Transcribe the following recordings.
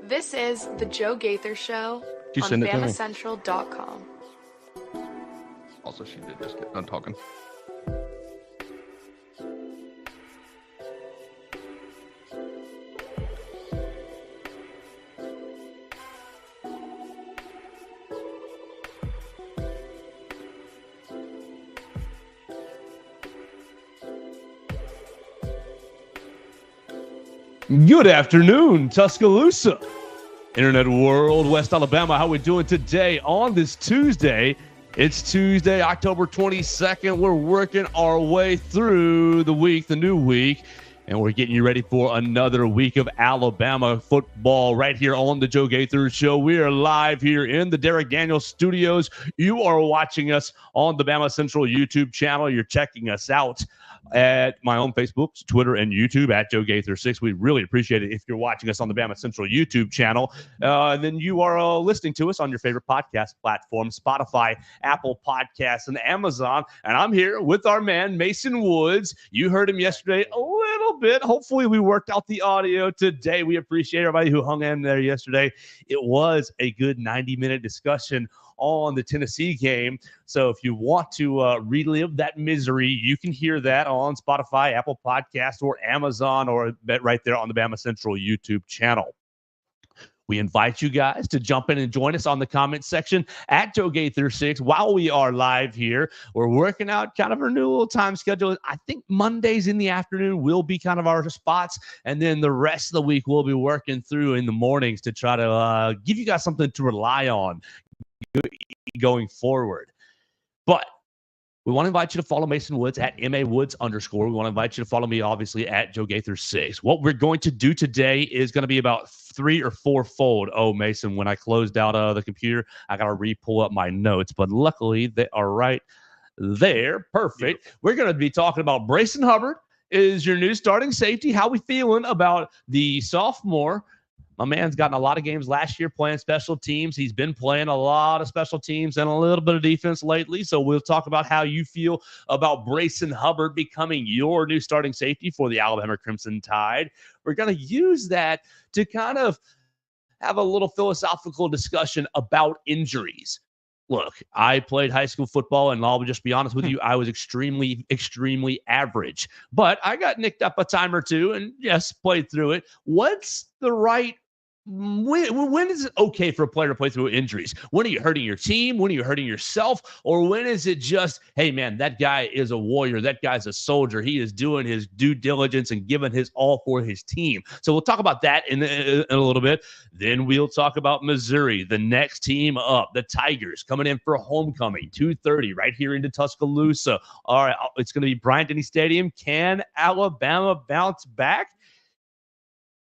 This is the Joe Gaither Show You on send it to me. BamaCentral.com. Also, she did just get done talking. Good afternoon, Tuscaloosa, Internet World, West Alabama. How we doing today on this Tuesday? It's Tuesday, October 22nd. We're working our way through the week, the new week, and we're getting you ready for another week of Alabama football right here on the Joe Gaither Show. We are live here in the Derek Daniels Studios. You are watching us on the BamaCentral YouTube channel. You're checking us out at my own Facebook, Twitter, and YouTube at Joe Gaither6. We really appreciate it if you're watching us on the BamaCentral YouTube channel. And then you are listening to us on your favorite podcast platform, Spotify, Apple Podcasts, and Amazon. And I'm here with our man, Mason Woods. You heard him yesterday a little bit. Hopefully we worked out the audio today. We appreciate everybody who hung in there yesterday. It was a good 90-minute discussion on the Tennessee game. So if you want to relive that misery, you can hear that on Spotify, Apple Podcasts, or Amazon, or right there on the BamaCentral YouTube channel. We invite you guys to jump in and join us on the comment section at Joe Gaither6 while we are live here. We're working out kind of our new little time schedule. I think Mondays in the afternoon will be kind of our spots, and then the rest of the week we'll be working through in the mornings to try to give you guys something to rely on going forward. But we want to invite you to follow Mason Woods at MAWoods_. We want to invite you to follow me, obviously, at Joe Gaither6. What we're going to do today is going to be about 3 or 4-fold. Oh, Mason, when I closed out the computer, I got to re-pull up my notes. But luckily, they are right there. Perfect. We're going to be talking about Brayson Hubbard is your new starting safety. How we feeling about the sophomore? My man's gotten a lot of games last year playing special teams. He's been playing a lot of special teams and a little bit of defense lately. So we'll talk about how you feel about Brayson Hubbard becoming your new starting safety for the Alabama Crimson Tide. We're going to use that to kind of have a little philosophical discussion about injuries. Look, I played high school football, and I'll just be honest with you, I was extremely, extremely average. But I got nicked up a time or two and, yes, played through it. What's the right when is it okay for a player to play through injuries? When are you hurting your team? When are you hurting yourself? Or when is it just, hey, man, that guy is a warrior. That guy's a soldier. He is doing his due diligence and giving his all for his team. So we'll talk about that in a little bit. Then we'll talk about Missouri, the next team up, the Tigers coming in for homecoming, 2:30 right here into Tuscaloosa. All right, it's going to be Bryant-Denny Stadium. Can Alabama bounce back?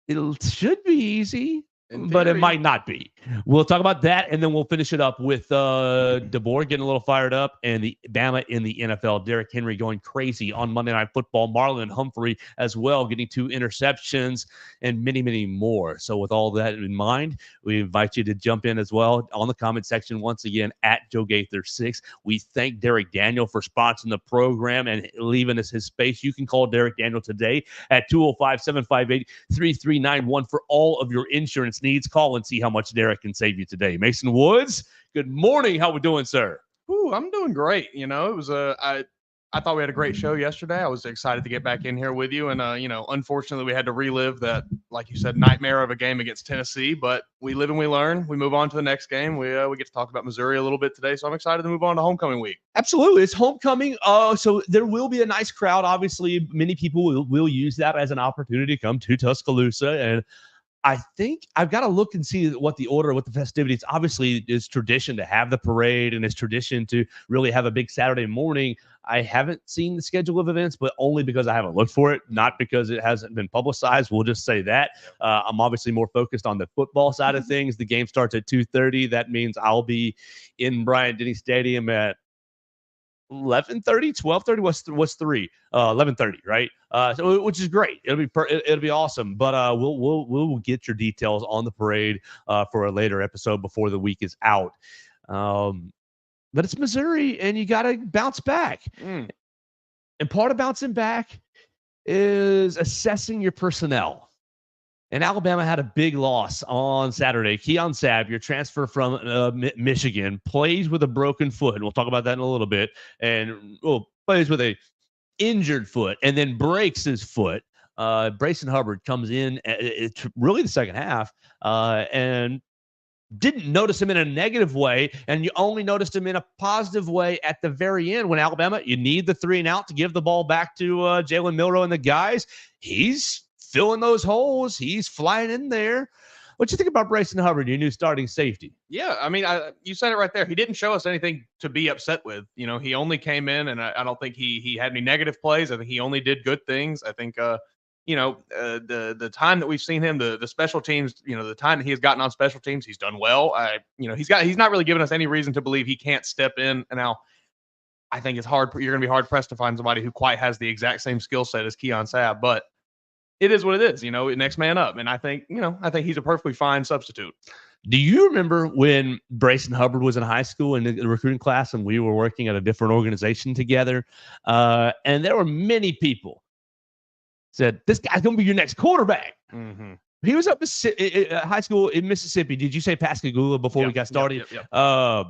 It should be easy, but it might not be. We'll talk about that, and then we'll finish it up with DeBoer getting a little fired up and the Bama in the NFL. Derrick Henry going crazy on Monday Night Football. Marlon Humphrey as well, getting 2 interceptions and many, many more. So with all that in mind, we invite you to jump in as well on the comment section once again at Joe Gaither6. We thank Derek Daniel for sponsoring the program and leaving us his space. You can call Derek Daniel today at 205-758-3391 for all of your insurance needs. Call and see how much Derek can save you today. Mason Woods, good morning. How we doing, sir? Ooh, I'm doing great. You know, it was I thought we had a great show yesterday. I was excited to get back in here with you, and unfortunately, we had to relive that, like you said, nightmare of a game against Tennessee. But we live and we learn. We move on to the next game. We get to talk about Missouri a little bit today, so I'm excited to move on to homecoming week. Absolutely, it's homecoming. So there will be a nice crowd. Obviously, many people will use that as an opportunity to come to Tuscaloosa, and I think I've got to look and see what the order, what the festivities. Obviously, it's tradition to have the parade, and it's tradition to really have a big Saturday morning. I haven't seen the schedule of events, but only because I haven't looked for it, not because it hasn't been publicized. We'll just say that. I'm obviously more focused on the football side of things. The game starts at 2:30. That means I'll be in Bryant-Denny Stadium at 11:30, 12:30. What's 3? 11:30, right? So which is great. It'll be awesome. But we'll get your details on the parade for a later episode before the week is out. But it's Missouri, and you got to bounce back. And part of bouncing back is assessing your personnel. And Alabama had a big loss on Saturday. Keon Sabb, your transfer from Michigan, plays with a broken foot. We'll talk about that in a little bit. And plays with a injured foot and then breaks his foot. Brayson Hubbard comes in really the second half and didn't notice him in a negative way, and you only noticed him in a positive way at the very end when Alabama, you need the 3 and out to give the ball back to Jalen Milroe and the guys. He's filling those holes. He's flying in there. What you think about Brayson Hubbard, your new starting safety? Yeah, I mean, you said it right there. He didn't show us anything to be upset with. You know, he only came in, and I don't think he had any negative plays. I think he only did good things. I think, the time that we've seen him, the special teams, the time that he has gotten on special teams, he's done well. He's not really given us any reason to believe he can't step in. And now, I think it's hard. You're going to be hard pressed to find somebody who quite has the exact same skill set as Keon Sabb, but it is what it is, next man up. And I think he's a perfectly fine substitute. Do you remember when Brayson Hubbard was in high school in the recruiting class and we were working at a different organization together? And there were many people said, this guy's going to be your next quarterback. Mm-hmm. He was up in high school in Mississippi. Did you say Pascagoula before we got started? Yep.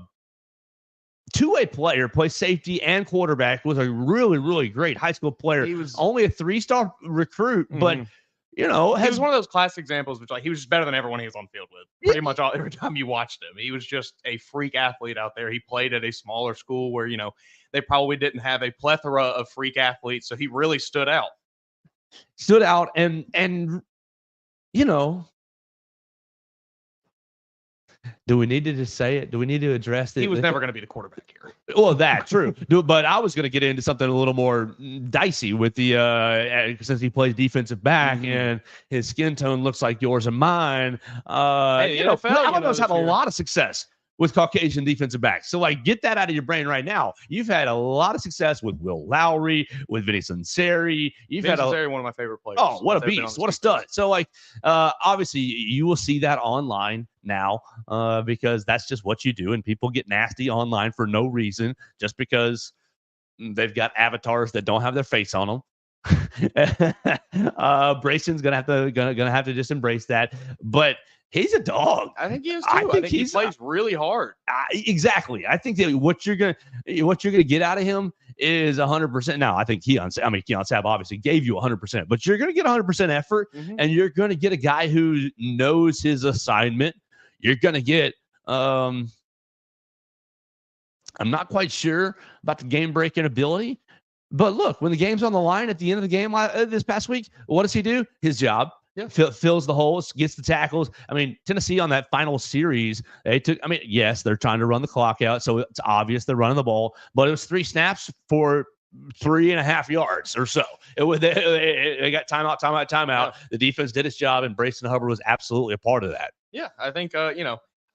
Two-way player, plays safety and quarterback, was a really, really great high school player. He was only a 3-star recruit, but he was one of those classic examples, which he was just better than everyone he was on field with. Pretty much every time you watched him, he was just a freak athlete out there. He played at a smaller school where they probably didn't have a plethora of freak athletes, so he really stood out. And do we need to just say it? Do we need to address it? He was never going to be the quarterback here. Well, that's true. But I was going to get into something a little more dicey with the since he plays defensive back and his skin tone looks like yours and mine. Alabama's had a lot of success with Caucasian defensive backs. So, get that out of your brain right now. You've had a lot of success with Will Lowry, with Vinny Sunseri. Sunseri, one of my favorite players. Oh, what a beast. What a stud. So, obviously, you will see that online now because that's just what you do. And people get nasty online for no reason just because they've got avatars that don't have their face on them. Brayson's gonna have to just embrace that. But he's a dog. I think he is too. I think he plays really hard. Exactly. I think that what you're gonna get out of him is 100%. Now, I think Keon Sabb obviously gave you 100%, but you're gonna get 100% effort, and you're gonna get a guy who knows his assignment. You're gonna get. I'm not quite sure about the game breaking ability, but look, when the game's on the line at the end of the game this past week, what does he do? His job. Yeah. Fills the holes, gets the tackles. I mean, Tennessee on that final series, yes, they're trying to run the clock out, so it's obvious they're running the ball, but it was 3 snaps for 3.5 yards or so. They got timeout. Yeah. The defense did its job, and Brayson Hubbard was absolutely a part of that. Yeah, I think, I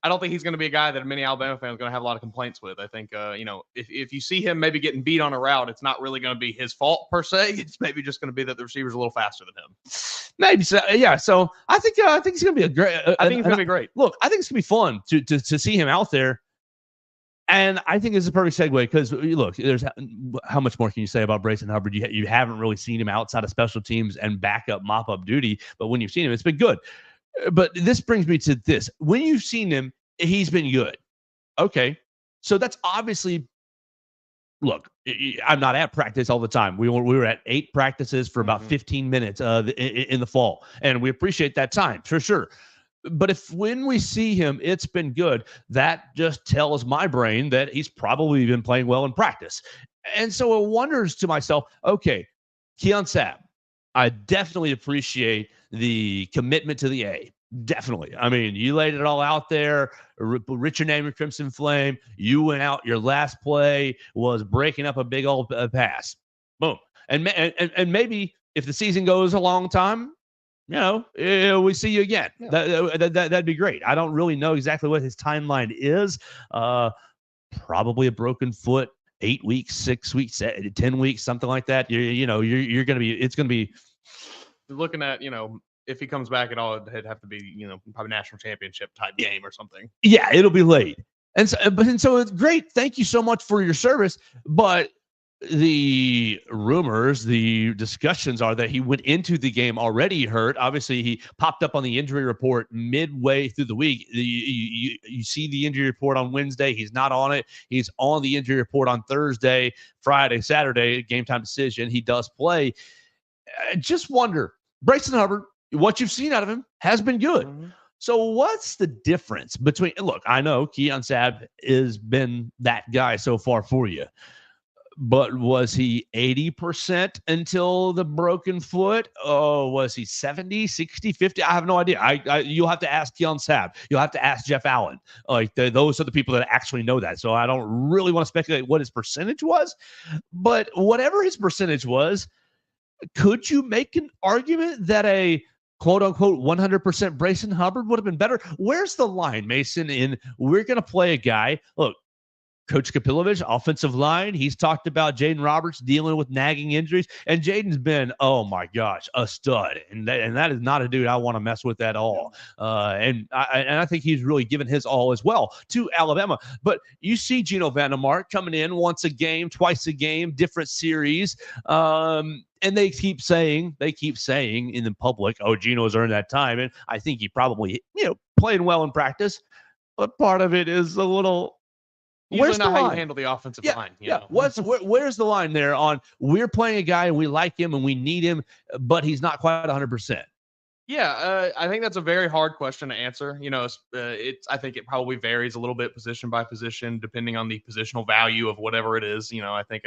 don't think he's going to be a guy that many Alabama fans are going to have a lot of complaints with. I think, if you see him maybe getting beat on a route, it's not really going to be his fault per se. It's maybe just going to be that the receiver's a little faster than him. Maybe so. Yeah. So I think he's going to be a great. I think he's going to be great. Look, I think it's going to be fun to see him out there. And I think it's a perfect segue because look, there's how much more can you say about Brayson Hubbard? You haven't really seen him outside of special teams and backup mop-up duty, but when you've seen him, it's been good. But this brings me to this. When you've seen him, he's been good. Okay. So that's obviously, look, I'm not at practice all the time. We were at 8 practices for about 15 minutes in the fall, and we appreciate that time for sure. But when we see him, it's been good. That just tells my brain that he's probably been playing well in practice. And so it wonders to myself, okay, Keon Sabb, I definitely appreciate the commitment to the A. Definitely. I mean, you laid it all out there. Writ your name in Crimson Flame. You went out. Your last play was breaking up a big old pass. Boom. And maybe if the season goes a long time, we see you again. Yeah. That'd be great. I don't really know exactly what his timeline is. Probably a broken foot, 8 weeks, 6 weeks, 10 weeks, something like that. You're going to be. It's going to be. Looking at if he comes back at all, it'd have to be, probably national championship type game or something. Yeah, it'll be late. And so it's great. Thank you so much for your service. But the rumors, the discussions are that he went into the game already hurt. Obviously, he popped up on the injury report midway through the week. You see the injury report on Wednesday. He's not on it. He's on the injury report on Thursday, Friday, Saturday, game time decision. He does play. I just wonder, Brayson Hubbard, what you've seen out of him has been good. Mm-hmm. So what's the difference between, look, I know Keon Sabb has been that guy so far for you. But was he 80% until the broken foot? Oh, was he 70, 60, 50? I have no idea. You'll have to ask Keon Sabb. You'll have to ask Jeff Allen. Like those are the people that actually know that. So I don't really want to speculate what his percentage was. But whatever his percentage was, could you make an argument that a quote unquote 100% Brayson Hubbard would have been better? Where's the line, Mason? In we're going to play a guy. Look, Coach Kapilovich, offensive line, he's talked about Jaden Roberts dealing with nagging injuries, and Jaden's been, oh my gosh, a stud, and that is not a dude I want to mess with at all. And I think he's really given his all as well to Alabama. But you see Geno Vandermark coming in once a game, twice a game, different series, and they keep saying in the public, oh, Geno's earned that time, and I think he probably playing well in practice, but part of it is a little. Where's not how you handle the offensive line. You know? Where's the line there on we're playing a guy and we like him and we need him, but he's not quite 100%? Yeah, I think that's a very hard question to answer. I think it probably varies a little bit position by position, depending on the positional value of whatever it is. I think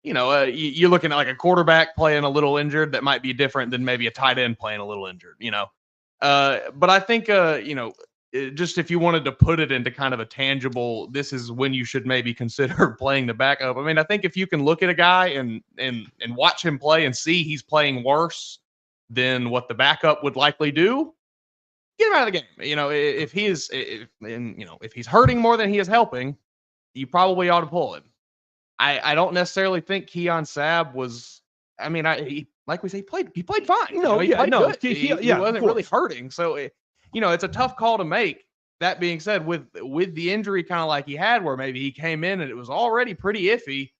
you're looking at like a quarterback playing a little injured that might be different than maybe a tight end playing a little injured. But I think just if you wanted to put it into kind of a tangible, this is when you should maybe consider playing the backup. I mean, I think if you can look at a guy and watch him play and see he's playing worse than what the backup would likely do, get him out of the game. If he's hurting more than he is helping, you probably ought to pull him. I don't necessarily think Keon Sabb was. I mean, like we say, he played fine. He played good. He wasn't really hurting, so. It's a tough call to make. That being said, with the injury kind of like he had, where maybe he came in and it was already pretty iffy.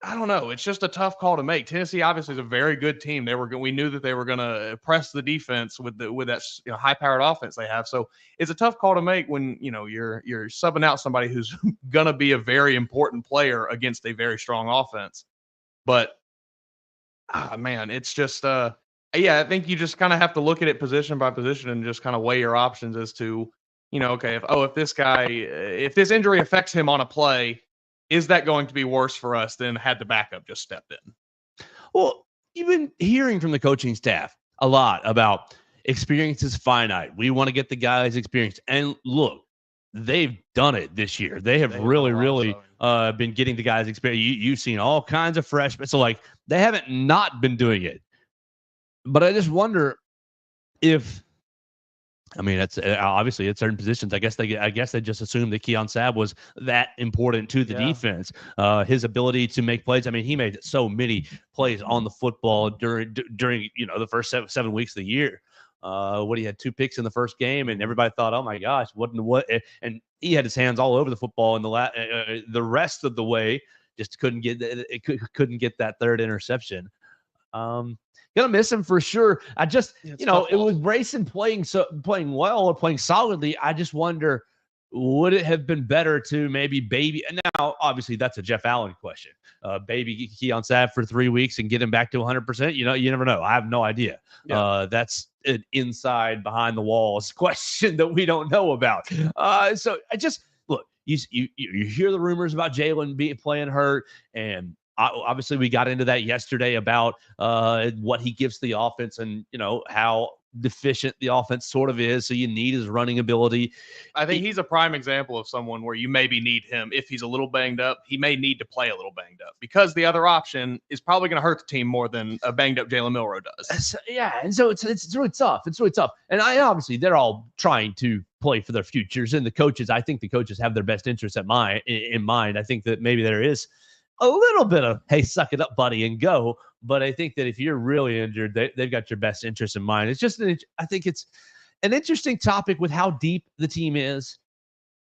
I don't know. It's just a tough call to make. Tennessee obviously is a very good team. We knew that they were going to press the defense with that high-powered offense they have. So it's a tough call to make when you're subbing out somebody who's going to be a very important player against a very strong offense. But man, it's just yeah, I think you just kind of have to look at it position by position and just kind of weigh your options as to, okay, if this injury affects him on a play, is that going to be worse for us than had the backup just stepped in? Well, you've been hearing from the coaching staff a lot about experience is finite. We want to get the guys experience. And look, they've done it this year. They have really been getting the guys experience. You've seen all kinds of freshmen. So, they haven't not been doing it. But I just wonder if, it's obviously at certain positions. I guess they just assumed that Keon Sabb was that important to the defense. His ability to make plays. I mean, he made so many plays on the football during the first seven weeks of the year. He had 2 picks in the first game, and everybody thought, oh my gosh, what? And he had his hands all over the football in the rest of the way. Just couldn't get that third interception. Gonna miss him for sure. I just, it was Brayson playing well or playing solidly. I just wonder, would it have been better to maybe baby? And now, obviously, that's a Jeff Allen question. Baby Keon Sabb for 3 weeks and get him back to 100%. You never know. I have no idea. Yeah. That's an inside behind the walls question that we don't know about. So I just look. You hear the rumors about Jalen playing hurt, and obviously we got into that yesterday about what he gives the offense and how deficient the offense sort of is. So you need his running ability. I think he's a prime example of someone where you maybe need him. If he's a little banged up, he may need to play a little banged up because the other option is probably going to hurt the team more than a banged up Jalen Milroe does. And so it's really tough. It's really tough. And obviously they're all trying to play for their futures, and I think the coaches have their best interests in mind. I think that maybe there is a little bit of, hey, suck it up, buddy, and go. But I think that if you're really injured, they've got your best interest in mind. It's just, I think it's an interesting topic with how deep the team is.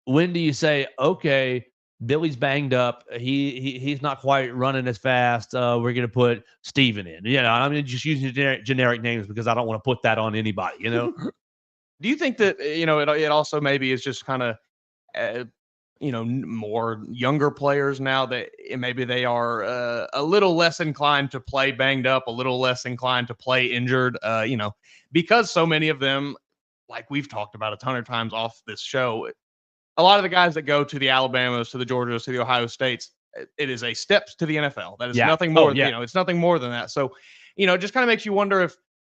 When do you say, okay, Billy's banged up. He's not quite running as fast. We're going to put Steven in. I'm just using generic names because I don't want to put that on anybody, Do you think that, it also maybe is just kind of, more younger players now that maybe they are a little less inclined to play banged up, a little less inclined to play injured, because so many of them, like we've talked about a ton of times off this show, a lot of the guys that go to the Alabamas, to the Georgias, to the Ohio States, it is a steps to the NFL. That is nothing more. It's nothing more than that. So, it just kind of makes you wonder if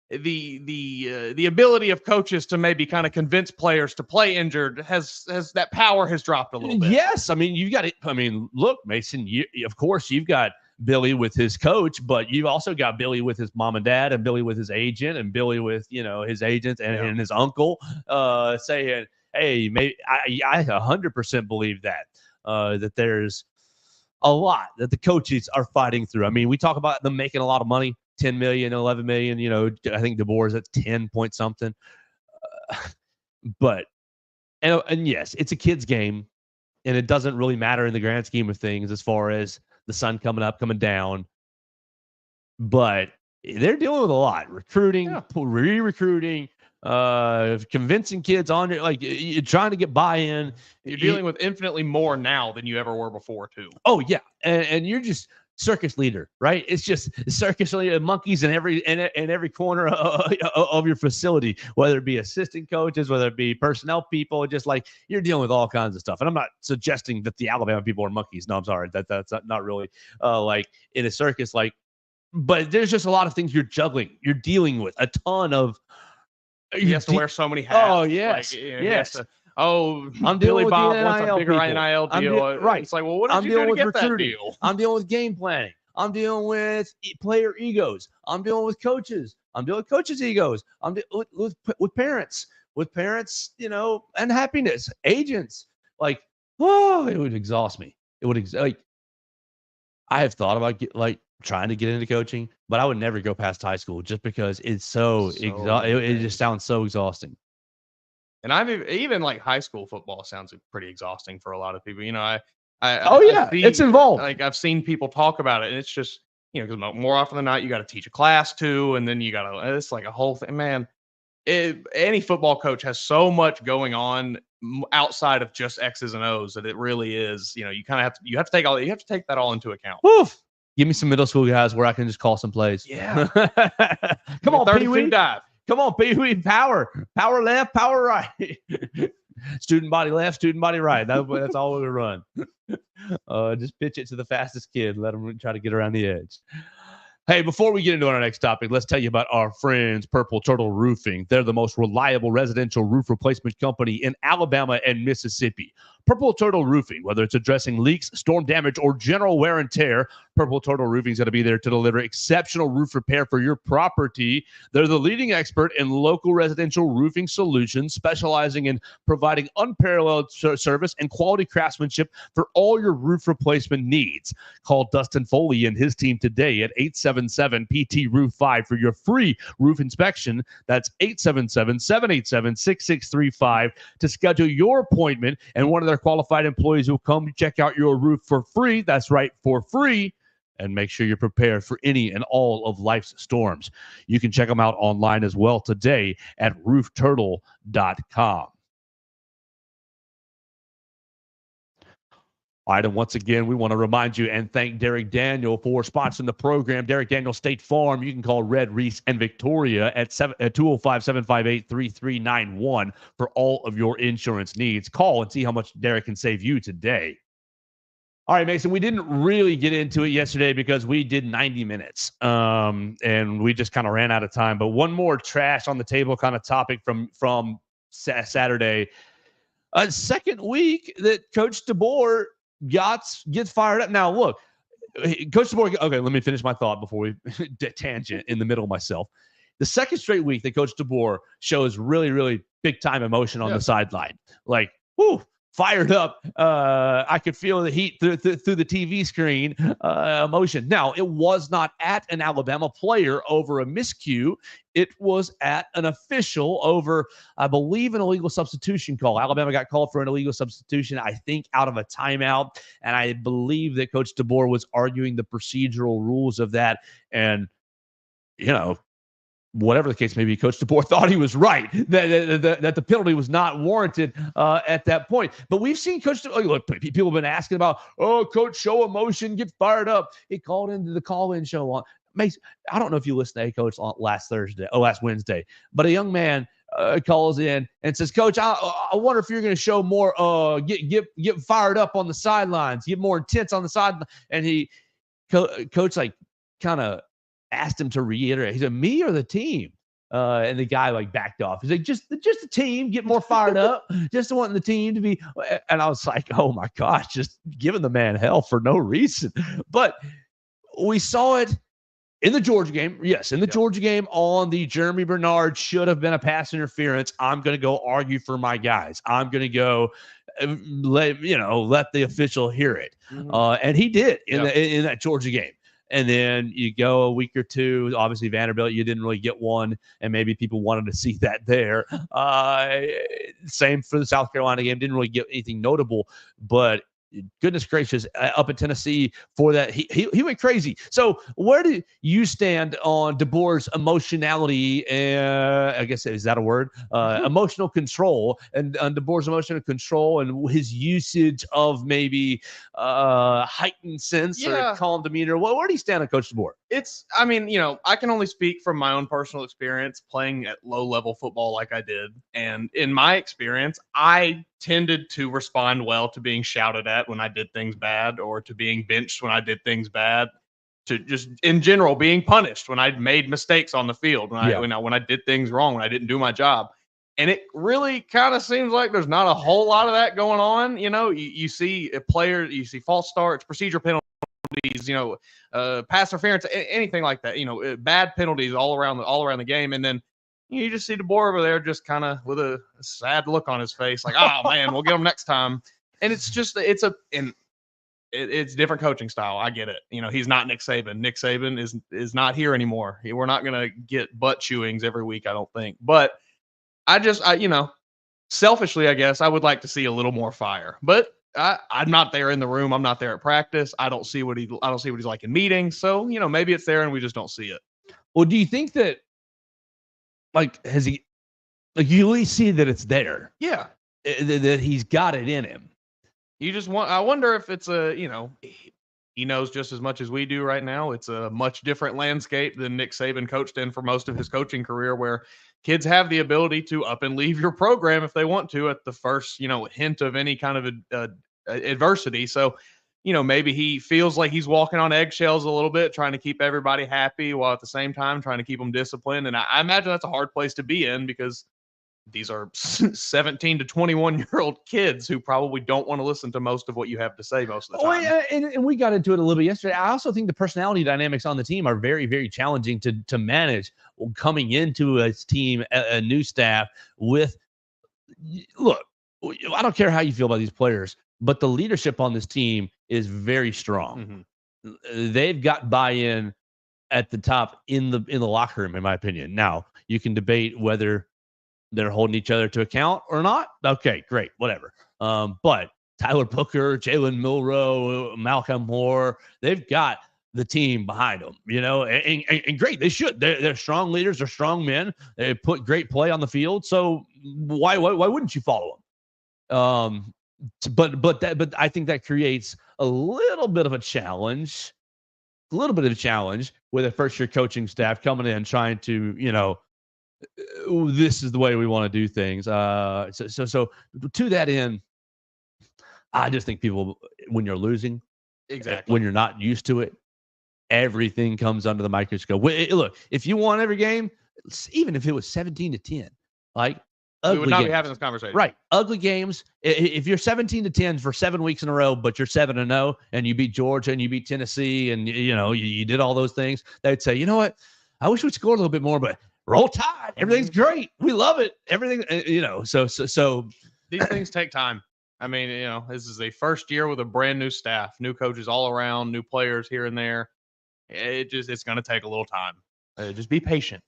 the ability of coaches to maybe kind of convince players to play injured has that power has dropped a little bit. Yes, I mean, you got it. I mean, look, Mason, of course you've got Billy with his coach, but you've also got Billy with his mom and dad, and Billy with his agent, and Billy with his agents and his uncle saying, hey, maybe I 100% believe that there's a lot that the coaches are fighting through. I mean, we talk about them making a lot of money, 10 million, 11 million, I think DeBoer's at 10 point something. But yes, it's a kid's game, and it doesn't really matter in the grand scheme of things as far as the sun coming up, coming down. But they're dealing with a lot. Recruiting, re-recruiting, convincing kids on it, like you're trying to get buy-in. You're dealing with infinitely more now than you ever were before, too. Oh yeah, and you're just circus leader, right? It's just circus leader, monkeys in every corner of your facility, whether it be assistant coaches, whether it be personnel people, just like you're dealing with all kinds of stuff. And I'm not suggesting that the Alabama people are monkeys. No, I'm sorry, that's not really like in a circus, like. But there's just a lot of things you're juggling. You're dealing with a ton of. He has to wear so many hats. Oh yes, yes. I'm Billy Bob wants a bigger NIL deal. Right. It's like, well, what did you do to get that deal? I'm dealing with game planning. I'm dealing with player egos. I'm dealing with coaches. I'm dealing with coaches' egos. I'm dealing with parents. With parents, and happiness. Agents. Like, it would exhaust me. It would I have thought about trying to get into coaching, but I would never go past high school just because it's it just sounds so exhausting. And I've even like high school football sounds pretty exhausting for a lot of people. It's involved. Like I've seen people talk about it, and it's just because more often than not you got to teach a class too, and then you got to. It's like a whole thing, man. Any football coach has so much going on outside of just X's and O's that it really is. You kind of have to take that all into account. Woof. Give me some middle school guys where I can just call some plays. Yeah. Come on, Pee-wee. Dive. Come on, Pee-wee. Power left, power right. Student body left, student body right. That's all we run. Just pitch it to the fastest kid. Let them try to get around the edge. Hey, before we get into our next topic, let's tell you about our friends, Purple Turtle Roofing. They're the most reliable residential roof replacement company in Alabama and Mississippi. Purple Turtle Roofing, whether it's addressing leaks, storm damage, or general wear and tear, Purple Turtle Roofing is going to be there to deliver exceptional roof repair for your property. They're the leading expert in local residential roofing solutions, specializing in providing unparalleled service and quality craftsmanship for all your roof replacement needs. Call Dustin Foley and his team today at 877-PT-ROOF-5 for your free roof inspection. That's 877-787-6635 to schedule your appointment, and one of their qualified employees will come check out your roof for free. That's right, for free. And make sure you're prepared for any and all of life's storms. You can check them out online as well today at roofturtle.com. All right, and once again, we want to remind you and thank Derek Daniel for sponsoring the program. Derek Daniel State Farm. You can call Red, Reese, and Victoria at 205-758-3391 for all of your insurance needs. Call and see how much Derek can save you today. All right, Mason, we didn't really get into it yesterday because we did 90 minutes, and we just kind of ran out of time. But one more trash on the table kind of topic from Saturday. A second week that Coach DeBoer gets fired up. Now, look, Coach DeBoer, okay, let me finish my thought before we tangent in the middle of myself. The second straight week that Coach DeBoer shows really, really big-time emotion on the sideline. Like, whoo, fired up. I could feel the heat through the TV screen, emotion. Now, it was not at an Alabama player over a miscue. It was at an official over, I believe, an illegal substitution call. Alabama got called for an illegal substitution, I think, out of a timeout. And I believe that Coach DeBoer was arguing the procedural rules of that. And, whatever the case may be, Coach DeBoer thought he was right, that the penalty was not warranted at that point. But we've seen Coach DeBoer, look, people have been asking about, Coach, show emotion, get fired up. He called into the call-in show on. I don't know if you listened to Coach last Wednesday, but a young man calls in and says, Coach, I wonder if you're going to show more, get fired up on the sidelines, get more intense on the sideline. And Coach kind of asked him to reiterate. He said, me or the team? And the guy backed off. He's like, just the team, get more fired up. Just wanting the team to be. And I was like, oh my gosh, just giving the man hell for no reason. But we saw it in the Georgia game. Yes, in the Georgia game on the Jeremy Bernard should have been a pass interference. I'm going to go argue for my guys. I'm going to go let the official hear it. And he did in that Georgia game. And then you go a week or two, obviously Vanderbilt, you didn't really get one, and maybe people wanted to see that there. Same for the South Carolina game, didn't really get anything notable, but goodness gracious, up in Tennessee for that, he went crazy. So where do you stand on DeBoer's emotionality? I guess, is that a word? Emotional control, and on DeBoer's emotional control and his usage of maybe heightened sense or calm demeanor. Where do you stand on Coach DeBoer? I can only speak from my own personal experience playing at low-level football like I did. And in my experience, I tended to respond well to being shouted at when I did things bad, or to being benched when I did things bad, to just in general being punished when I made mistakes on the field, when I did things wrong, when I didn't do my job. And it really kind of seems like there's not a whole lot of that going on. You see a player, you see false starts, procedure penalties, pass interference, anything like that. Bad penalties all around the game, and then you just see DeBoer over there just kind of with a sad look on his face, like, oh man, we'll get him next time. And it's just it's different coaching style. I get it. He's not Nick Saban. Nick Saban is not here anymore. We're not gonna get butt chewings every week, I don't think. But I selfishly, I guess I would like to see a little more fire. But I'm not there in the room. I'm not there at practice. I don't see what he's like in meetings. So, maybe it's there and we just don't see it. Well, do you think that, has he, you at least see that it's there? Yeah. That he's got it in him. I wonder if it's he knows just as much as we do right now. It's a much different landscape than Nick Saban coached in for most of his coaching career, where kids have the ability to up and leave your program if they want to at the first, hint of any kind of adversity. So, maybe he feels like he's walking on eggshells a little bit, trying to keep everybody happy while at the same time trying to keep them disciplined. And I imagine that's a hard place to be in, because these are 17 to 21-year-old kids who probably don't want to listen to most of what you have to say most of the time. And we got into it a little bit yesterday. I also think the personality dynamics on the team are very, very challenging to manage coming into a team, a new staff with, look, I don't care how you feel about these players, but the leadership on this team is very strong. Mm-hmm. They've got buy-in at the top in the locker room, in my opinion. Now, you can debate whether they're holding each other to account or not. Okay, great, whatever. But Tyler Booker, Jalen Milroe, Malcolm Moore, they've got the team behind them, and great. They should. They're strong leaders. They're strong men. They put great play on the field. So why wouldn't you follow them? But I think that creates a little bit of a challenge with a first-year coaching staff coming in trying to, this is the way we want to do things. So to that end, I just think people, when you're losing, exactly, when you're not used to it, everything comes under the microscope. Look, if you won every game, even if it was 17-10, we would not be having this conversation. Right. Ugly games. If you're 17-10 for 7 weeks in a row, but you're 7-0 and you beat Georgia and you beat Tennessee and, you did all those things, they'd say, you know what? I wish we'd scored a little bit more, but roll Tide. Everything's great. We love it. Everything, so these things take time. I mean, this is a first year with a brand new staff, new coaches all around, new players here and there. It's going to take a little time. Just be patient.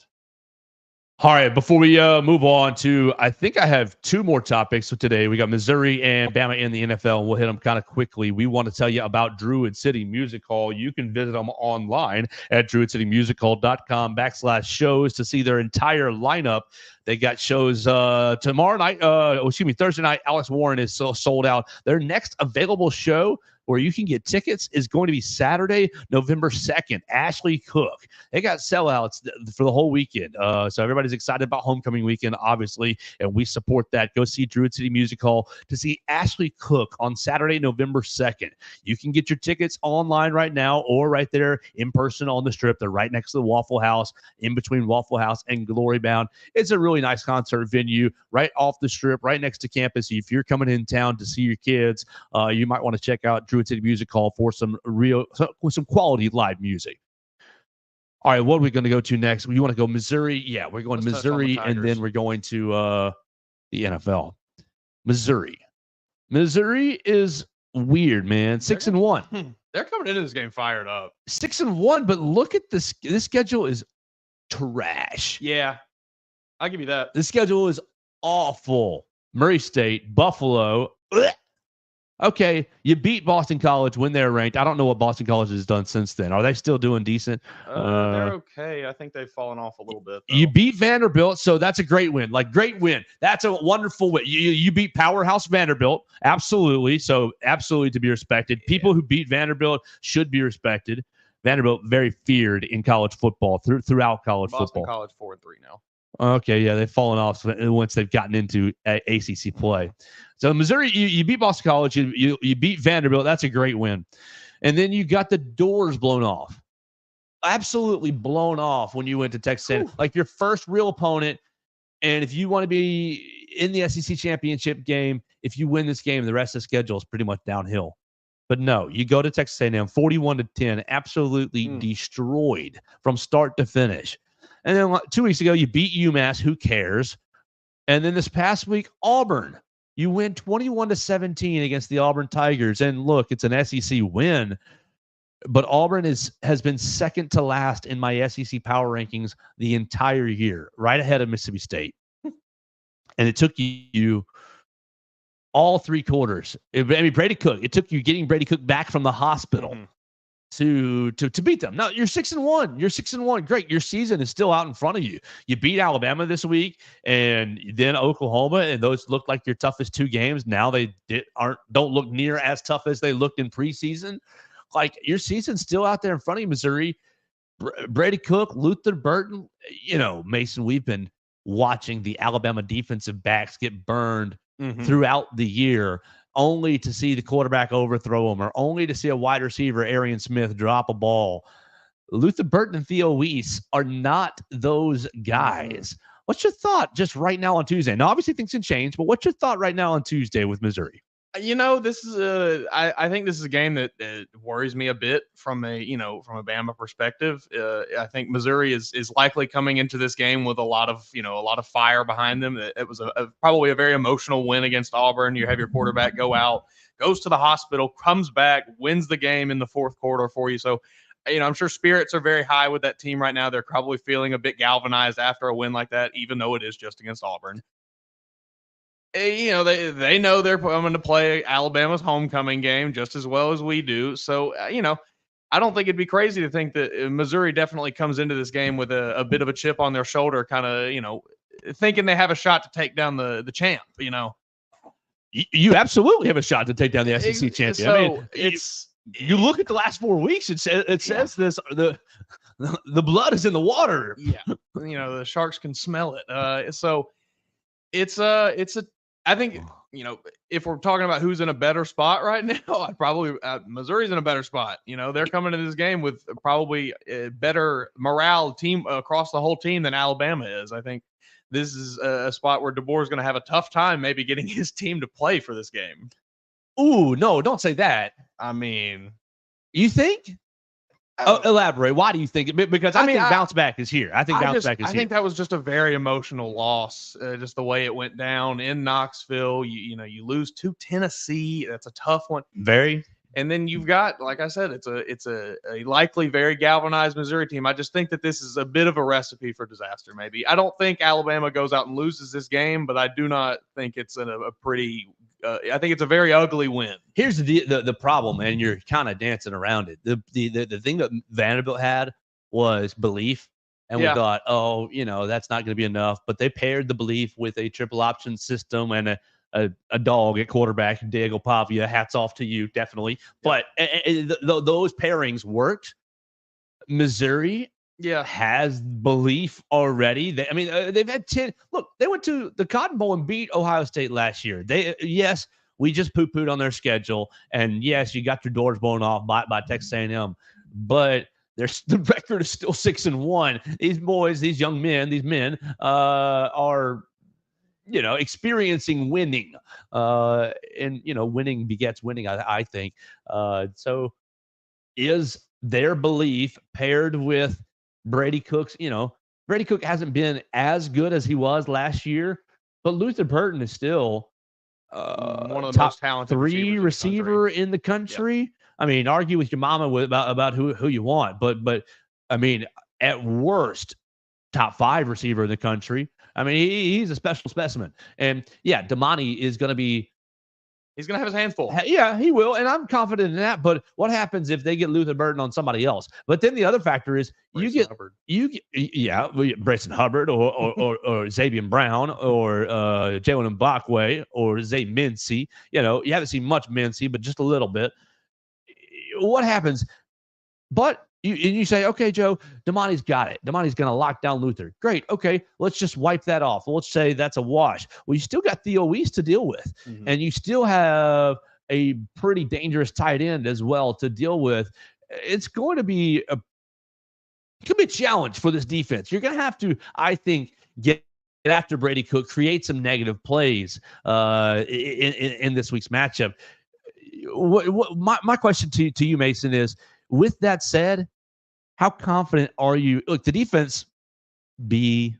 All right, before we move on to, I think I have two more topics for today. We got Missouri and Bama in the NFL, and we'll hit them kind of quickly. We want to tell you about Druid City Music Hall. You can visit them online at druidcitymusichall.com/shows to see their entire lineup. They got shows tomorrow night. Thursday night. Alex Warren is sold out. Their next available show where you can get tickets is going to be Saturday, November 2nd. Ashley Cook. They got sellouts for the whole weekend. So everybody's excited about homecoming weekend, obviously, and we support that. Go see Druid City Music Hall to see Ashley Cook on Saturday, November 2nd. You can get your tickets online right now or right there in person on the Strip. They're right next to the Waffle House, in between Waffle House and Glory Bound. It's a really nice concert venue right off the Strip, right next to campus. If you're coming in town to see your kids, you might want to check out Druid City Music Hall for some quality live music. All right, what are we going to go to next? You want to go Missouri? Yeah, we're going to Missouri, and then we're going to the NFL. Missouri is weird, man. 6-1. They're coming into this game fired up. 6-1, but look at this. This schedule is trash. Yeah, I'll give you that. The schedule is awful. Murray State, Buffalo. Ugh. Okay, you beat Boston College when they're ranked. I don't know what Boston College has done since then. Are they still doing decent? They're okay. I think they've fallen off a little bit, though. You beat Vanderbilt, so that's a great win. Great win. That's a wonderful win. You beat powerhouse Vanderbilt. Absolutely. So absolutely to be respected. People who beat Vanderbilt should be respected. Vanderbilt very feared in college football throughout college Boston football. College 4-3 now. Okay, yeah, they've fallen off once they've gotten into ACC play. So Missouri, you beat Boston College, you beat Vanderbilt. That's a great win. And then you got the doors blown off. Absolutely blown off when you went to Texas A&M. Like your first real opponent. And if you want to be in the SEC championship game, if you win this game, the rest of the schedule is pretty much downhill. But no, you go to Texas A&M 41-10, absolutely destroyed from start to finish. And then 2 weeks ago, you beat UMass. Who cares? And then this past week, Auburn. You win 21-17 against the Auburn Tigers. And look, it's an SEC win. But Auburn has been second to last in my SEC power rankings the entire year, right ahead of Mississippi State. And it took you all three quarters. Brady Cook. It took you getting Brady Cook back from the hospital. To beat them. Now you're 6-1. You're 6-1. Great. Your season is still out in front of you. You beat Alabama this week, and then Oklahoma, and those look like your toughest two games. Now they don't look near as tough as they looked in preseason. Like your season's still out there in front of you, Missouri. Brady Cook, Luther Burton. Mason, we've been watching the Alabama defensive backs get burned throughout the year, only to see the quarterback overthrow him, or only to see a wide receiver, Arian Smith, drop a ball. Luther Burton and Theo Weiss are not those guys. What's your thought just right now on Tuesday? Now, obviously things can change, but what's your thought right now on Tuesday with Missouri? This is I think this is a game that worries me a bit from a Bama perspective. I think Missouri is likely coming into this game with a lot of fire behind them. It was probably a very emotional win against Auburn. You have your quarterback go out, goes to the hospital, comes back, wins the game in the fourth quarter for you. So, I'm sure spirits are very high with that team right now. They're probably feeling a bit galvanized after a win like that, even though it is just against Auburn. They know they're coming to play Alabama's homecoming game just as well as we do. So, I don't think it'd be crazy to think that Missouri definitely comes into this game with a bit of a chip on their shoulder, kind of, thinking they have a shot to take down the champ, You absolutely have a shot to take down the SEC champion. So you look at the last 4 weeks, it says this, the blood is in the water. Yeah. The Sharks can smell it. So I think, if we're talking about who's in a better spot right now, I'd probably Missouri's in a better spot. They're coming into this game with probably a better morale team across the whole team than Alabama is. I think this is a spot where DeBoer is going to have a tough time maybe getting his team to play for this game. Ooh, no, don't say that. I mean, you think? Elaborate. Why do you think it? Because I think bounce back is here. I think bounce back is I here. think that was just a very emotional loss, just the way it went down in Knoxville. You lose to Tennessee. That's a tough one. Very. And then you've got, like I said, it's a likely very galvanized Missouri team. I just think that this is a bit of a recipe for disaster. Maybe I don't think Alabama goes out and loses this game, but I do not think it's a pretty. I think it's a very ugly win. Here's the problem, and you're kind of dancing around it. The thing that Vanderbilt had was belief, and we thought, that's not going to be enough. But they paired the belief with a triple option system and a dog at quarterback, Diego Pavia. Hats off to you, definitely. But those pairings worked. Missouri has belief already. They've had 10. Look, they went to the Cotton Bowl and beat Ohio State last year. Yes, we just poo-pooed on their schedule. And yes, you got your doors blown off by Texas A&M. But the record is still 6-1. These boys, these young men, these men are experiencing winning, and winning begets winning. I think so. Is their belief paired with Brady Cook's? Brady Cook hasn't been as good as he was last year, but Luther Burton is still one of the top most talented three receiver in the country. Yep. I mean, argue with your mama about who you want, but I mean, at worst, top 5 receiver in the country. I mean, he's a special specimen. And, Damani is going to be – he's going to have his hands full. Yeah, he will, and I'm confident in that. But what happens if they get Luther Burton on somebody else? But then the other factor is Brayson Hubbard or Xavier Brown or Jalen Mbakwe or Zay Mincy. You haven't seen much Mincy, but just a little bit. What happens? But you say, okay, Joe, Damani's got it. Damani's going to lock down Luther. Great. Okay, let's just wipe that off. Let's say that's a wash. Well, you still got Theo Weiss to deal with, and you still have a pretty dangerous tight end as well to deal with. It's going to be a challenge for this defense. You're going to have to, I think, get after Brady Cook, create some negative plays in this week's matchup. My question to you, Mason, is, with that said, how confident are you? Look, the defense B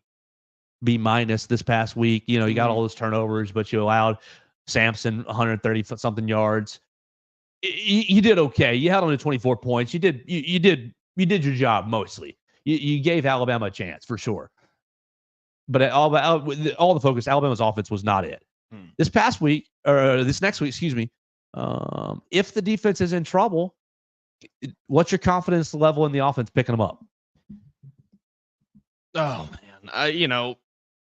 minus this past week. You got all those turnovers, but you allowed Sampson 130-something yards. You did okay. You held on to 24 points. You did your job mostly. You gave Alabama a chance for sure. But all the focus, Alabama's offense was not it. This next week, excuse me. If the defense is in trouble, what's your confidence level in the offense picking them up? Oh man,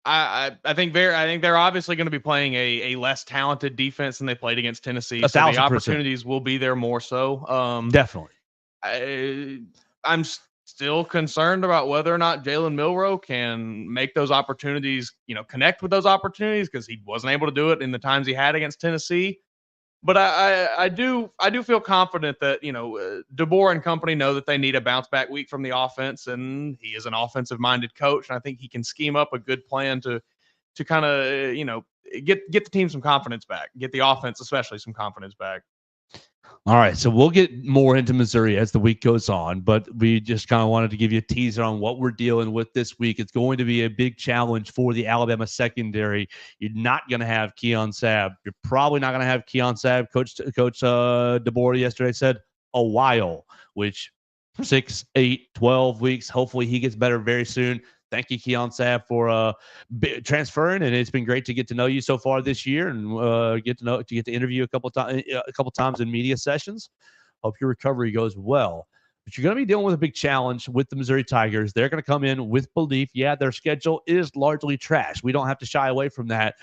I think they're obviously going to be playing a less talented defense than they played against Tennessee. So the opportunities will be there more so. Definitely. I'm still concerned about whether or not Jalen Milroe can make those opportunities, connect with those opportunities, because he wasn't able to do it in the times he had against Tennessee. But I do feel confident that, DeBoer and company know that they need a bounce back week from the offense, and he is an offensive minded coach. And I think he can scheme up a good plan to kind of, get the team some confidence back, get the offense, especially, some confidence back. All right, so we'll get more into Missouri as the week goes on, but we just kind of wanted to give you a teaser on what we're dealing with this week. It's going to be a big challenge for the Alabama secondary. You're not going to have Keon Sabb. You're probably not going to have Keon Sabb. Coach DeBoer yesterday said a while, which 6, 8, 12 weeks. Hopefully he gets better very soon. Thank you, Keon Sabb, for transferring, and it's been great to get to know you so far this year, and get to interview a couple times in media sessions. Hope your recovery goes well. But you're going to be dealing with a big challenge with the Missouri Tigers. They're going to come in with belief. Yeah, their schedule is largely trash. We don't have to shy away from that,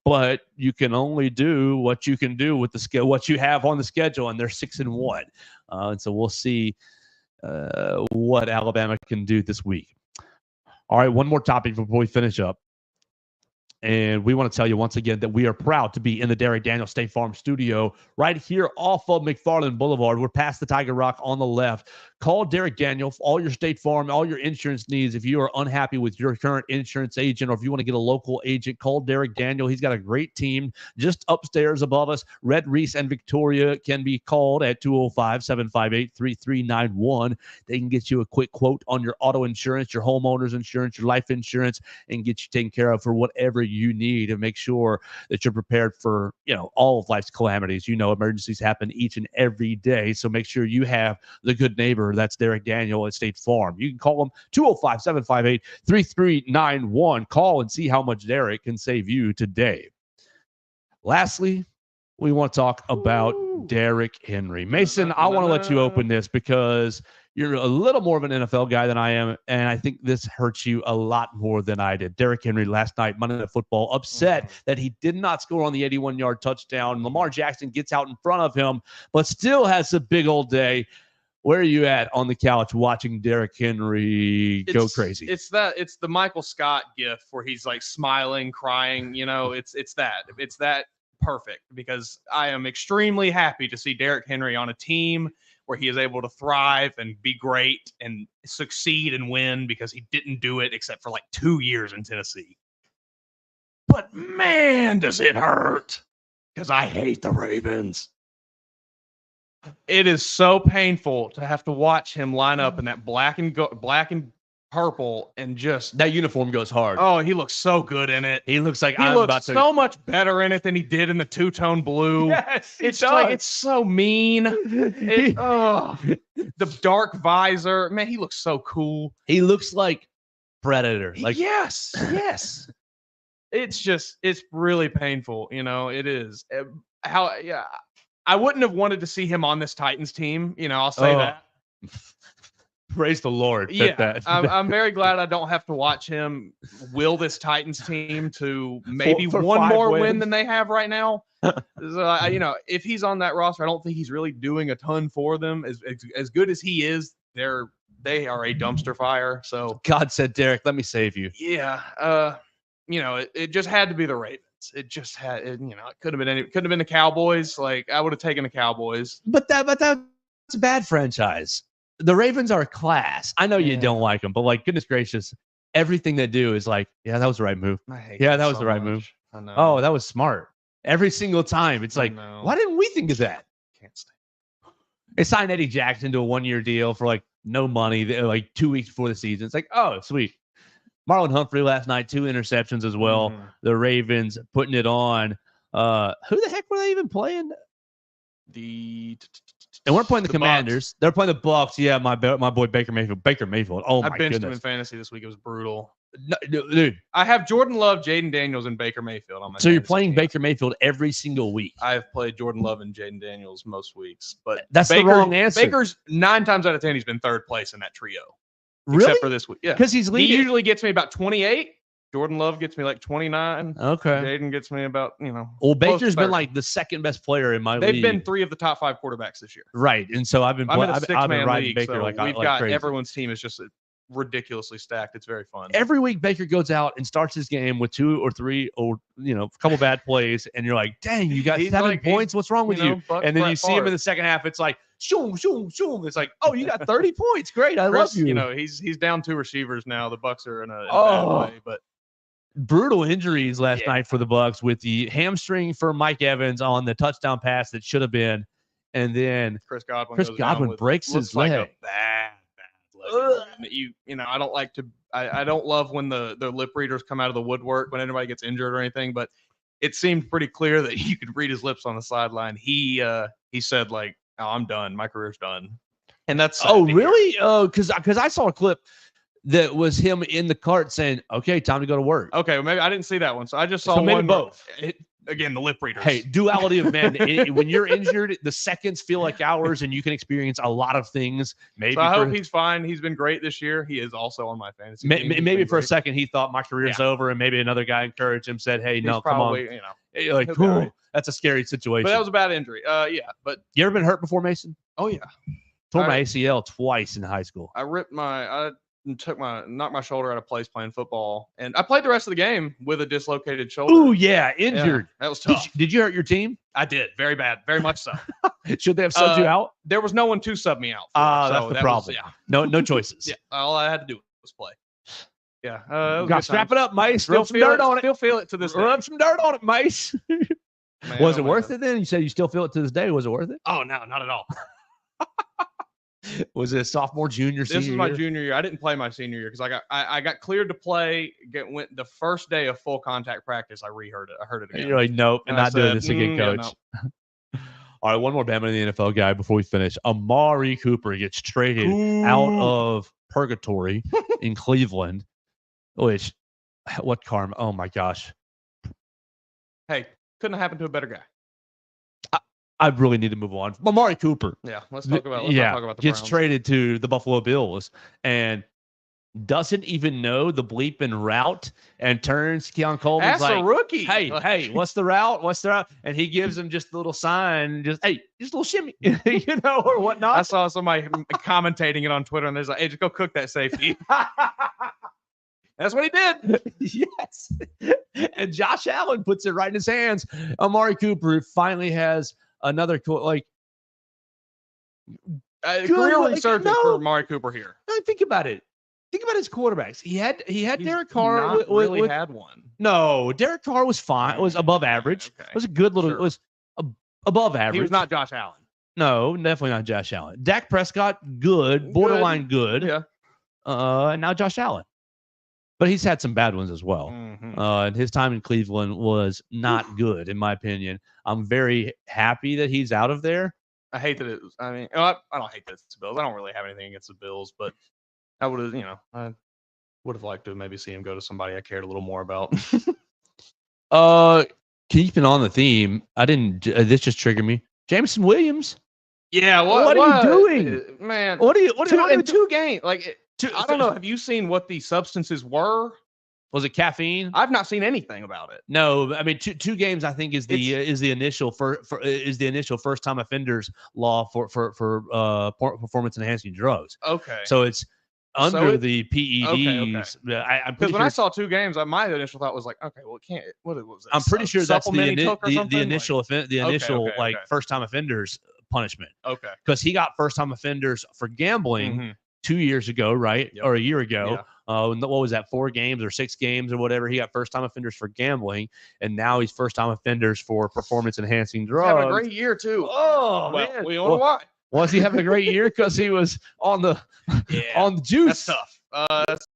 but you can only do what you can do with what you have on the schedule, and they're 6-1. And so we'll see what Alabama can do this week. All right, one more topic before we finish up. And we want to tell you once again that we are proud to be in the Derek Daniels State Farm studio right here off of McFarland Boulevard. We're past the Tiger Rock on the left. Call Derek Daniel for all your State Farm, all your insurance needs. If you are unhappy with your current insurance agent or if you want to get a local agent, call Derek Daniel. He's got a great team just upstairs above us. Red Reese and Victoria can be called at 205-758-3391. They can get you a quick quote on your auto insurance, your homeowner's insurance, your life insurance, and get you taken care of for whatever you need and make sure that you're prepared for, all of life's calamities. Emergencies happen each and every day. So make sure you have the good neighbor. That's Derek Daniel at State Farm. You can call him 205-758-3391. Call and see how much Derek can save you today. Lastly, we want to talk about Derrick Henry. Mason, I want to let you open this because you're a little more of an NFL guy than I am, and I think this hurts you a lot more than I did. Derrick Henry last night, Monday Night Football, upset that he did not score on the 81-yard touchdown. Lamar Jackson gets out in front of him, but still has a big old day. Where are you at on the couch watching Derrick Henry go crazy? It's the Michael Scott gif where he's like smiling, crying. It's that perfect because I am extremely happy to see Derrick Henry on a team where he is able to thrive and be great and succeed and win because he didn't do it except for like 2 years in Tennessee. But man, does it hurt because I hate the Ravens. It is so painful to have to watch him line up in that black and purple and just that uniform goes hard. Oh, he looks so good in it. He looks like he looks so much better in it than he did in the two-tone blue. Yes, it's like it's so mean. The dark visor, man, he looks so cool. He looks like Predator. Yes. It's really painful. It is. I wouldn't have wanted to see him on this Titans team. I'll say that. Praise the Lord. Yeah, I'm very glad I don't have to watch him will this Titans team to maybe for one more wins. win than they have right now. If he's on that roster, I don't think he's really doing a ton for them. As good as he is, they are a dumpster fire. So God said, Derek, let me save you. Yeah. It just had to be the Ravens. It just had, it could have been the Cowboys. Like I would have taken the Cowboys. But that's a bad franchise. The Ravens are a class. I know you don't like them, but like, goodness gracious, everything they do is like, yeah, that was the right move. That was the right move. I know. Oh, that was smart. Every single time. It's like, why didn't we think of that? Can't stand. They signed Eddie Jackson to a 1-year deal for like no money, like 2 weeks before the season. It's like, oh, sweet. Marlon Humphrey last night, 2 interceptions as well. The Ravens putting it on. Who the heck were they even playing? And we're playing the Commanders. Bucks. They're playing the Bucks. Yeah, my boy Baker Mayfield. Oh my I benched goodness. him in fantasy this week. It was brutal. No, dude. I have Jordan Love, Jaden Daniels, and Baker Mayfield on my. So you're playing team. Baker Mayfield every single week. I've played Jordan Love and Jaden Daniels most weeks, but that's the wrong answer. Baker's 9 times out of 10 he's been third place in that trio. Really? Except for this week. Yeah, because he's leading. He usually gets me about 28. Jordan Love gets me like 29. Okay. Jaden gets me about, Well, Baker's been like the second best player in my league. They've been 3 of the top 5 quarterbacks this year. Right. And so I've been riding league, Baker so like we've like got crazy. Everyone's team is just ridiculously stacked. It's very fun. Every week Baker goes out and starts his game with 2 or 3 or a couple bad plays, and you're like, dang, you got 7 points. What's wrong with you? And then you see him in the second half. It's like, shoom, shoom, shoom. It's like, oh, you got 30 points. Great. I love you. He's down 2 receivers now. The Bucks are in a bad way, but brutal injuries last night for the Bucks with the hamstring for Mike Evans on the touchdown pass that should have been, and then Chris Godwin breaks his leg. Like a bad leg. I don't like to. I don't love when the lip readers come out of the woodwork when anybody gets injured or anything, but it seemed pretty clear that you could read his lips on the sideline. He said like, "Oh, I'm done. My career's done," and that's really? Oh, because I saw a clip that was him in the cart saying, okay, time to go to work. Okay, well, maybe I didn't see that one. So I just saw maybe both. Again, the lip readers. Hey, duality of men. When you're injured, the seconds feel like hours and you can experience a lot of things. Maybe so I hope he's fine. He's been great this year. He is also on my fantasy team. Maybe for a second he thought my career's over, and maybe another guy encouraged him, said, hey, no, come on. Like, that's a scary situation. But that was a bad injury. But you ever been hurt before, Mason? Oh, yeah. Tore my ACL twice in high school. I ripped my knocked my shoulder out of place playing football, and I played the rest of the game with a dislocated shoulder. Ooh, yeah, injured. Yeah, that was tough. Did you hurt your team? I did, very bad, very much so. Should they have subbed you out? There was no one to sub me out. That's the problem. No choices. Yeah, all I had to do was play. Yeah, got to strap it up, Mace. Rub some dirt on it. Still feel it to this day. Rub some dirt on it, Mace. Man, was it worth it then? You said you still feel it to this day. Was it worth it? Oh no, not at all. Was it sophomore, junior, senior? This is my junior year. I didn't play my senior year because I got cleared to play. Went the first day of full contact practice. I reheard it. I heard it again. You're like, nope, and not doing this again, coach. Yeah, no. All right, one more Bama in the NFL guy before we finish. Amari Cooper gets traded out of purgatory in Cleveland. Which, what karma? Oh my gosh! Hey, couldn't have happened to a better guy. I really need to move on. Amari Cooper. Yeah, let's talk about the gets Browns. traded to the Buffalo Bills and doesn't even know the bleeping route and turns Keon Coleman's That's like, a rookie. Hey, what's the route? What's the route? And he gives him just a little sign, just a little shimmy, or whatnot. I saw somebody commentating it on Twitter, and there's like, hey, just go cook that safety. That's what he did. Yes. And Josh Allen puts it right in his hands. Amari Cooper finally has another career resurgence for Amari Cooper here. No, think about it. Think about his quarterbacks. He had Derek Carr. Not really had one. No, Derek Carr was fine. It was above average. Okay. It was a good little. Sure. It was above average. He was not Josh Allen. No, definitely not Josh Allen. Dak Prescott, good, borderline good. Yeah. And now Josh Allen. But he's had some bad ones as well. Mm-hmm. And his time in Cleveland was not good, in my opinion. I'm very happy that he's out of there. I hate that it was, I mean, I don't hate that it's the Bills. I don't really have anything against the Bills, but I would have, I would have liked to maybe see him go to somebody I cared a little more about. Keeping on the theme, this just triggered me. Jameson Williams. Yeah, what are you doing? Man. What are you doing? 2 games. I don't know. Have you seen what the substances were? Was it caffeine? I've not seen anything about it. No, I mean two games. I think is the initial first time offenders law for performance enhancing drugs. Okay. So it's under the PEDs. Okay. Because when I saw 2 games, my initial thought was like, okay, well, it can't. What was it? I'm pretty sure that's the initial Okay. first time offenders punishment. Okay. Because he got first time offenders for gambling 2 years ago, right? Yep. Or a year ago. Yeah. What was that? 4 games or 6 games or whatever. He got first time offenders for gambling, and now he's first time offenders for performance enhancing drugs. Having a great year too. Oh well, man, we don't know why. Was he having a great year because he was on the juice? That's tough.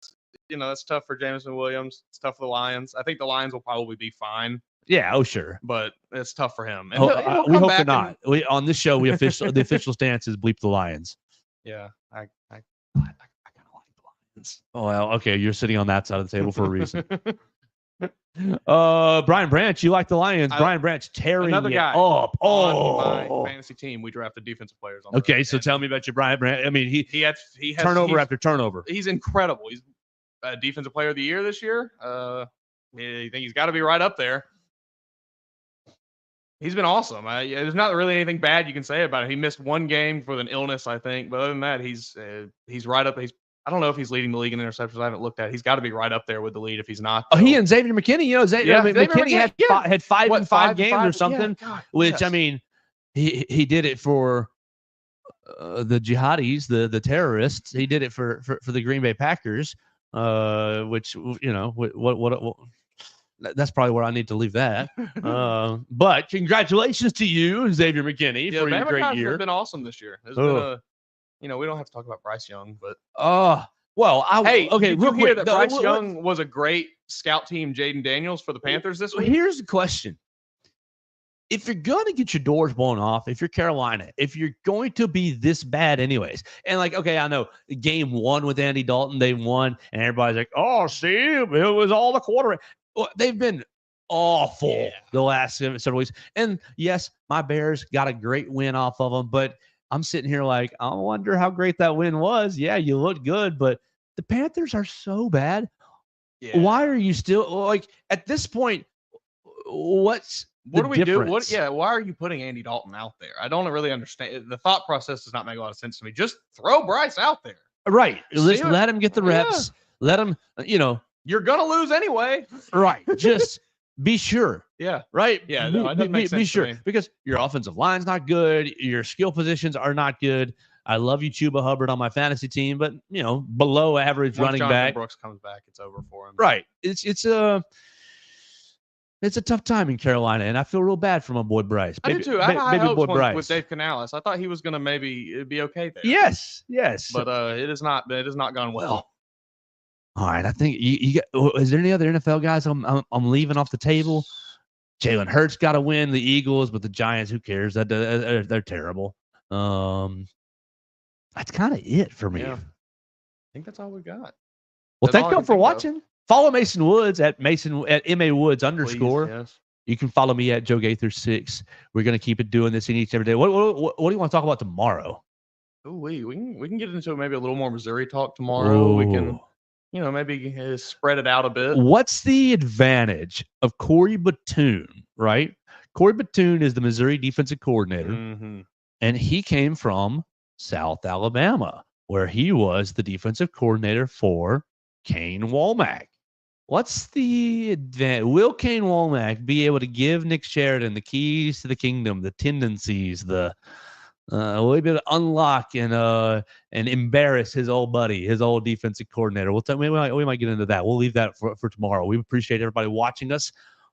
That's tough for Jameson Williams. It's tough for the Lions. I think the Lions will probably be fine. Yeah, oh sure, but it's tough for him. And we hope they're not. On this show, the official stance is bleep the Lions. Yeah, I kind of like the Lions. Oh well, okay, you're sitting on that side of the table for a reason. Brian Branch, you like the Lions? Brian Branch tearing another guy up. On my fantasy team, we drafted defensive players. Okay, so tell me about your Brian Branch. I mean, he has turnover after turnover. He's incredible. He's a defensive player of the year this year. I think he's got to be right up there. He's been awesome. There's not really anything bad you can say about it. He missed 1 game with an illness, I think. But other than that, he's right up. I don't know if he's leading the league in interceptions. I haven't looked at it. He's got to be right up there with the lead if he's not. Oh, he and Xavier McKinney. McKinney had 5 in 5 games or something. Yeah, God, which yes. I mean, he did it for the jihadis, the terrorists. He did it for the Green Bay Packers. Which what that's probably where I need to leave that. But congratulations to you, Xavier McKinney, for your great year. It's been awesome this year. It's been we don't have to talk about Bryce Young, but did you hear that Bryce Young was a great scout team, Jaden Daniels for the Panthers this week? Here's the question. If you're going to get your doors blown off, if you're Carolina, if you're going to be this bad anyways, and I know game 1 with Andy Dalton, they won, and everybody's like, oh, see, it was all the quarterback. Well, they've been awful the last several weeks. And yes, my Bears got a great win off of them, but I'm sitting here like, I wonder how great that win was. Yeah, you looked good, but the Panthers are so bad. Yeah. Why are you still at this point? What do we do? Why are you putting Andy Dalton out there? I don't really understand. The thought process does not make a lot of sense to me. Just throw Bryce out there. Right. See Let him get the reps. Let him, You're gonna lose anyway. right. Just be sure. Yeah. Right. Yeah. No, it doesn't make sense be to sure me. because your offensive line's not good. Your skill positions are not good. I love you, Chuba Hubbard, on my fantasy team, but below average Once running Jonathan back. Brooks comes back, it's over for him. Right. It's a tough time in Carolina, and I feel real bad for my boy Bryce. I do too. I had high hopes with Dave Canales. I thought he was going to maybe be okay there. Yes. But it has not gone well. All right, I think you got. Is there any other NFL guys I'm leaving off the table? Jalen Hurts got to win. The Eagles, but the Giants, who cares? They're terrible. That's kind of it for me. Yeah. I think that's all we got. Well, thank you all for watching. Follow Mason Woods at MA Woods _. Please, yes. You can follow me at Joe Gaither 6. We're gonna keep it doing this in each and every day. What do you want to talk about tomorrow? Ooh, we can get into maybe a little more Missouri talk tomorrow. Ooh. We can maybe spread it out a bit. What's the advantage of Corey Batoon? Right, Corey Batoon is the Missouri defensive coordinator, and he came from South Alabama, where he was the defensive coordinator for Kane Womack. What's the advantage? Will Kane Womack be able to give Nick Sheridan the keys to the kingdom, the tendencies, will he be able to unlock and embarrass his old buddy, his old defensive coordinator? We might get into that. We'll leave that for tomorrow. We appreciate everybody watching us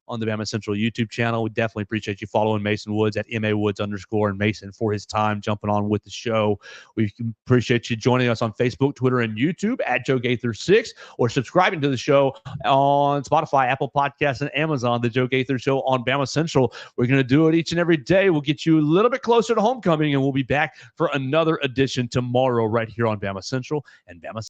on the BamaCentral YouTube channel. We definitely appreciate you following Mason Woods at MA Woods _ and Mason for his time jumping on with the show. We appreciate you joining us on Facebook, Twitter, and YouTube at Joe Gaither 6, or subscribing to the show on Spotify, Apple Podcasts, and Amazon, the Joe Gaither Show on BamaCentral. We're going to do it each and every day. We'll get you a little bit closer to homecoming, and we'll be back for another edition tomorrow right here on BamaCentral and Bama.